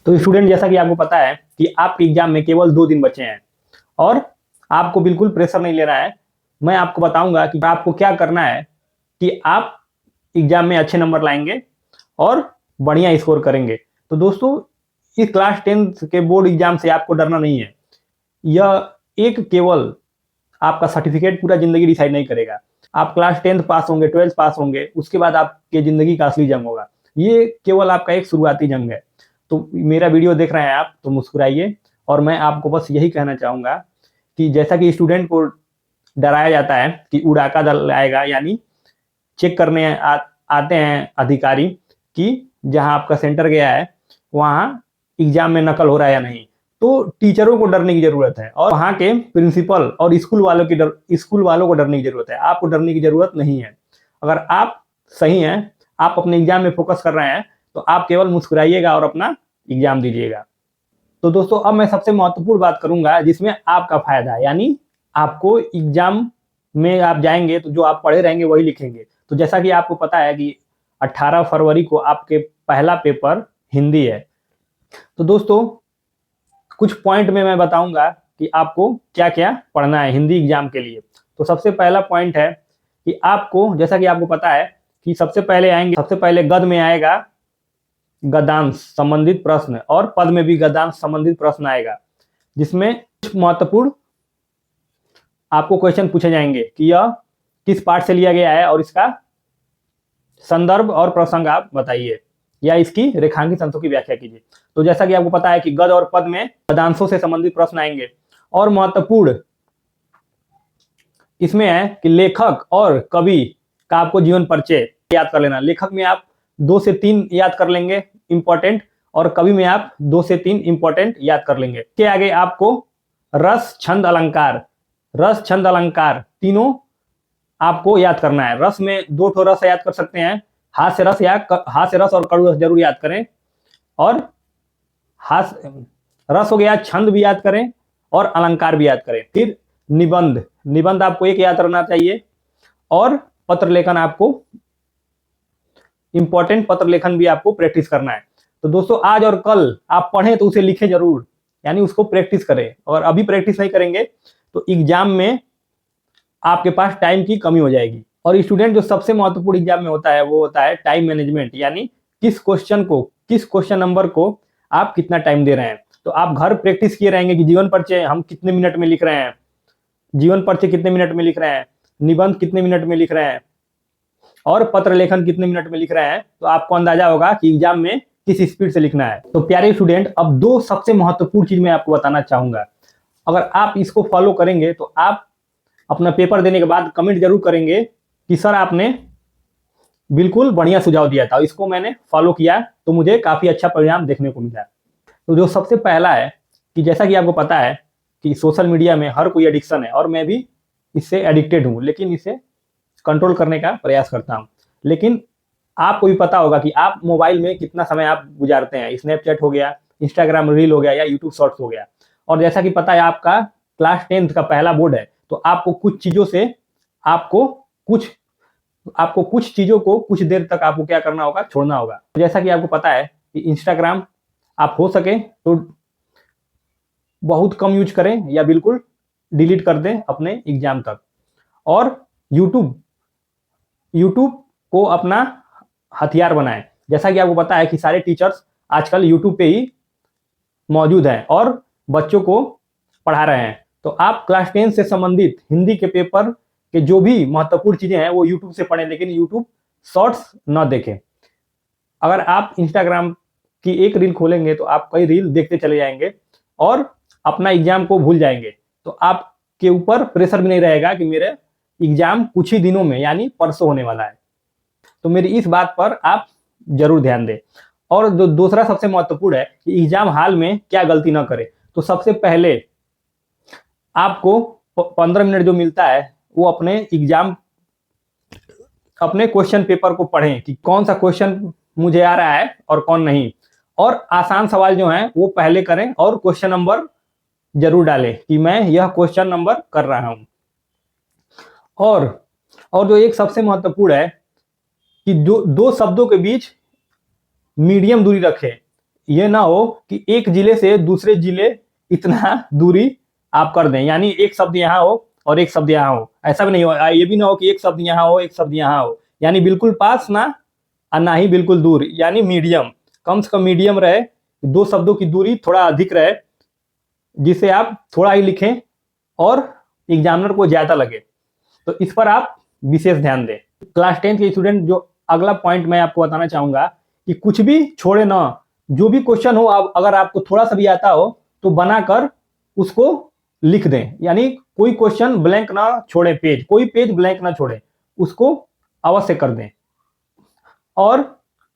तो स्टूडेंट, जैसा कि आपको पता है कि आपके एग्जाम में केवल 2 दिन बचे हैं और आपको बिल्कुल प्रेशर नहीं लेना है। मैं आपको बताऊंगा कि आपको क्या करना है कि आप एग्जाम में अच्छे नंबर लाएंगे और बढ़िया स्कोर करेंगे। तो दोस्तों, इस क्लास 10th के बोर्ड एग्जाम से आपको डरना नहीं है। यह एक केवल आपका सर्टिफिकेट पूरा जिंदगी डिसाइड नहीं करेगा। आप क्लास 10th पास होंगे, 12th पास होंगे, उसके बाद आपके जिंदगी का असली जंग होगा। ये केवल आपका एक शुरुआती जंग है। तो मेरा वीडियो देख रहे हैं आप तो मुस्कुराइए। और मैं आपको बस यही कहना चाहूंगा कि जैसा कि स्टूडेंट को डराया जाता है कि उड़ाका दल आएगा, यानी चेक करने आते हैं अधिकारी कि जहां आपका सेंटर गया है वहां एग्जाम में नकल हो रहा है या नहीं। तो टीचरों को डरने की जरूरत है और वहां के प्रिंसिपल और स्कूल वालों को डरने की जरूरत है। आपको डरने की जरूरत नहीं है। अगर आप सही हैं, आप अपने एग्जाम में फोकस कर रहे हैं, तो आप केवल मुस्कुराइएगा और अपना एग्जाम दीजिएगा। तो दोस्तों, अब मैं सबसे महत्वपूर्ण बात करूंगा जिसमें आपका फायदा है, यानी आपको एग्जाम में आप जाएंगे तो जो आप पढ़े रहेंगे वही लिखेंगे। तो जैसा कि आपको पता है कि 18 फरवरी को आपके पहला पेपर हिंदी है। तो दोस्तों, कुछ पॉइंट में मैं बताऊंगा कि आपको क्या क्या पढ़ना है हिंदी एग्जाम के लिए। तो सबसे पहला पॉइंट है कि आपको, जैसा कि आपको पता है कि सबसे पहले गद में आएगा गद्यांश संबंधित प्रश्न और पद में भी गद्यांश संबंधित प्रश्न आएगा, जिसमें कुछ महत्वपूर्ण आपको क्वेश्चन पूछे जाएंगे कि यह किस पाठ से लिया गया है और इसका संदर्भ और प्रसंग आप बताइए, या इसकी रेखांकित अंशों की व्याख्या कीजिए। तो जैसा कि आपको पता है कि गद और पद में गद्यांशों से संबंधित प्रश्न आएंगे। और महत्वपूर्ण इसमें है कि लेखक और कवि का आपको जीवन परिचय याद कर लेना। लेखक में आप 2 से 3 याद कर लेंगे इंपॉर्टेंट, और कवि में आप 2 से 3 इंपॉर्टेंट याद कर लेंगे। के आगे आपको रस छंद अलंकार तीनों आपको याद करना है। रस में 2 ठो रस याद कर सकते हैं, हास्य रस और कड़ू रस जरूर याद करें। और रस हो गया, छंद भी याद करें और अलंकार भी याद करें। फिर निबंध आपको एक याद रखना चाहिए। और पत्र लेखन आपको इंपॉर्टेंट पत्र लेखन भी आपको प्रैक्टिस करना है। तो दोस्तों, आज और कल आप पढ़ें तो उसे लिखें जरूर, यानी उसको प्रैक्टिस करें। और अभी प्रैक्टिस नहीं करेंगे तो एग्जाम में आपके पास टाइम की कमी हो जाएगी। और स्टूडेंट, जो सबसे महत्वपूर्ण एग्जाम में होता है वो होता है टाइम मैनेजमेंट, यानी किस क्वेश्चन नंबर को आप कितना टाइम दे रहे हैं। तो आप घर प्रैक्टिस किए रहेंगे कि जीवन परिचय हम कितने मिनट में लिख रहे हैं, निबंध कितने मिनट में लिख रहे हैं, और पत्र लेखन कितने मिनट में लिख रहे हैं। तो आपको अंदाजा होगा कि एग्जाम में किस स्पीड से लिखना है। तो प्यारे स्टूडेंट, अब 2 सबसे महत्वपूर्ण चीज मैं आपको बताना चाहूंगा। अगर आप इसको फॉलो करेंगे तो आप अपना पेपर देने के बाद कमेंट जरूर करेंगे कि सर आपने बिल्कुल बढ़िया सुझाव दिया था, इसको मैंने फॉलो किया तो मुझे काफी अच्छा परिणाम देखने को मिला। तो जो सबसे पहला है कि जैसा कि आपको पता है कि सोशल मीडिया में हर कोई एडिक्शन है, और मैं भी इससे एडिक्टेड हूं, लेकिन इसे कंट्रोल करने का प्रयास करता हूं। लेकिन आपको भी पता होगा कि आप मोबाइल में कितना समय आप गुजारते हैं। स्नैपचैट हो गया, इंस्टाग्राम रील हो गया, या यूट्यूब शॉर्ट्स हो गया। और जैसा कि पता है आपका क्लास 10th का पहला बोर्ड है, तो आपको कुछ चीजों से कुछ चीजों को कुछ देर तक आपको क्या करना होगा, छोड़ना होगा। जैसा कि आपको पता है कि इंस्टाग्राम आप हो सके तो बहुत कम यूज करें या बिल्कुल डिलीट कर दें अपने एग्जाम तक। और यूट्यूब को अपना हथियार बनाएं। जैसा कि आपको पता है कि सारे टीचर्स आजकल यूट्यूब पे ही मौजूद हैं और बच्चों को पढ़ा रहे हैं। तो आप क्लास 10 से संबंधित हिंदी के पेपर के जो भी महत्वपूर्ण चीजें हैं वो यूट्यूब से पढ़ें, लेकिन यूट्यूब शॉर्ट्स न देखें। अगर आप इंस्टाग्राम की एक रील खोलेंगे तो आप कई रील देखते चले जाएंगे और अपना एग्जाम को भूल जाएंगे। तो आपके ऊपर प्रेशर भी नहीं रहेगा कि मेरे एग्जाम कुछ ही दिनों में यानी परसों होने वाला है। तो मेरी इस बात पर आप जरूर ध्यान दें। और जो दूसरा सबसे महत्वपूर्ण है कि एग्जाम हॉल में क्या गलती ना करें। तो सबसे पहले आपको 15 मिनट जो मिलता है वो अपने क्वेश्चन पेपर को पढ़ें कि कौन सा क्वेश्चन मुझे आ रहा है और कौन नहीं। और आसान सवाल जो हैं वो पहले करें और क्वेश्चन नंबर जरूर डालें कि मैं यह क्वेश्चन नंबर कर रहा हूं। और जो एक सबसे महत्वपूर्ण है कि दो शब्दों के बीच मीडियम दूरी रखें। ये ना हो कि एक जिले से दूसरे जिले इतना दूरी आप कर दें, यानी एक शब्द यहाँ हो और एक शब्द यहाँ हो, ऐसा भी नहीं हो। ये भी ना हो कि एक शब्द यहाँ हो एक शब्द यहाँ हो, यानी बिल्कुल पास ना और ना ही बिल्कुल दूर, यानी मीडियम, कम से कम मीडियम रहे, दो शब्दों की दूरी थोड़ा अधिक रहे, जिसे आप थोड़ा ही लिखें और एग्जामिनर को ज्यादा लगे। तो इस पर आप विशेष ध्यान दें। क्लास 10 के स्टूडेंट, जो अगला पॉइंट मैं आपको बताना चाहूंगा कि कुछ भी छोड़े ना, जो भी क्वेश्चन हो, अगर आपको थोड़ा सा भी आता हो तो बनाकर उसको लिख दें, यानी कोई क्वेश्चन ब्लैंक ना छोड़े, कोई पेज ब्लैंक ना छोड़े, उसको अवश्य कर दें। और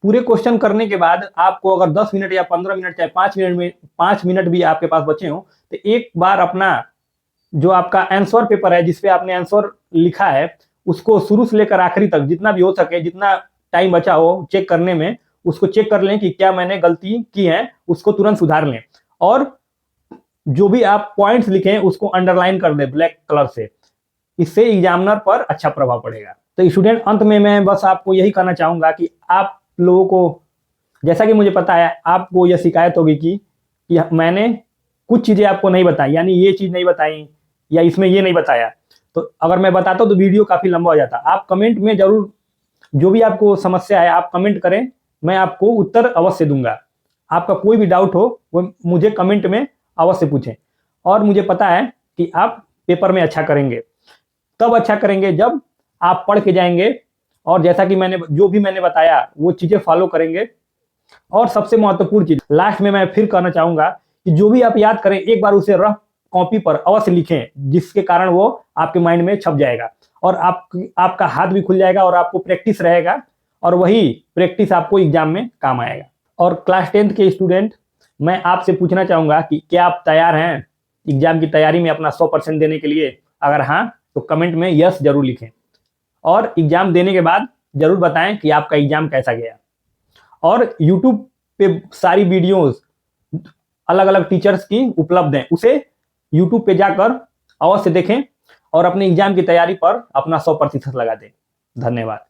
पूरे क्वेश्चन करने के बाद आपको अगर 10 मिनट या 15 मिनट चाहे 5 मिनट भी आपके पास बचे हो, तो एक बार अपना जो आपका आंसर पेपर है जिसपे आपने आंसर लिखा है, उसको शुरू से लेकर आखिरी तक जितना भी हो सके, जितना टाइम बचा हो चेक करने में, उसको चेक कर लें कि क्या मैंने गलती की है, उसको तुरंत सुधार लें। और जो भी आप पॉइंट्स लिखें उसको अंडरलाइन कर दें ब्लैक कलर से, इससे एग्जामिनर पर अच्छा प्रभाव पड़ेगा। तो स्टूडेंट, अंत में मैं बस आपको यही कहना चाहूंगा कि आप लोगों को, जैसा कि मुझे पता है आपको यह शिकायत होगी कि मैंने कुछ चीजें आपको नहीं बताई, यानी ये चीज नहीं बताई या इसमें ये नहीं बताया, तो अगर मैं बताता तो वीडियो काफी लंबा हो जाता। आप कमेंट में जरूर, जो भी आपको समस्या है आप कमेंट करें, मैं आपको उत्तर अवश्य दूंगा। आपका कोई भी डाउट हो वो मुझे कमेंट में अवश्य पूछें। और मुझे पता है कि आप पेपर में अच्छा करेंगे, तब अच्छा करेंगे जब आप पढ़ के जाएंगे और जैसा कि जो भी मैंने बताया वो चीजें फॉलो करेंगे। और सबसे महत्वपूर्ण चीज लास्ट में मैं फिर कहना चाहूंगा कि जो भी आप याद करें एक बार उसे रफ कॉपी पर अवश्य लिखें, जिसके कारण वो आपके माइंड में छप जाएगा और आपका हाथ भी खुल जाएगा और आपको प्रैक्टिस रहेगा, और वही प्रैक्टिस आपको एग्जाम में काम आएगा। और क्लास 10 के स्टूडेंट, मैं आपसे पूछना चाहूंगा कि क्या आप तैयार हैं एग्जाम की तैयारी में अपना 100% देने के लिए? अगर हाँ तो कमेंट में यस जरूर लिखें, और एग्जाम देने के बाद जरूर बताएं कि आपका एग्जाम कैसा गया। और YouTube पे सारी वीडियोस अलग अलग टीचर्स की उपलब्ध हैं, उसे YouTube पे जाकर अवश्य देखें और अपने एग्जाम की तैयारी पर अपना 100% लगा दें। धन्यवाद।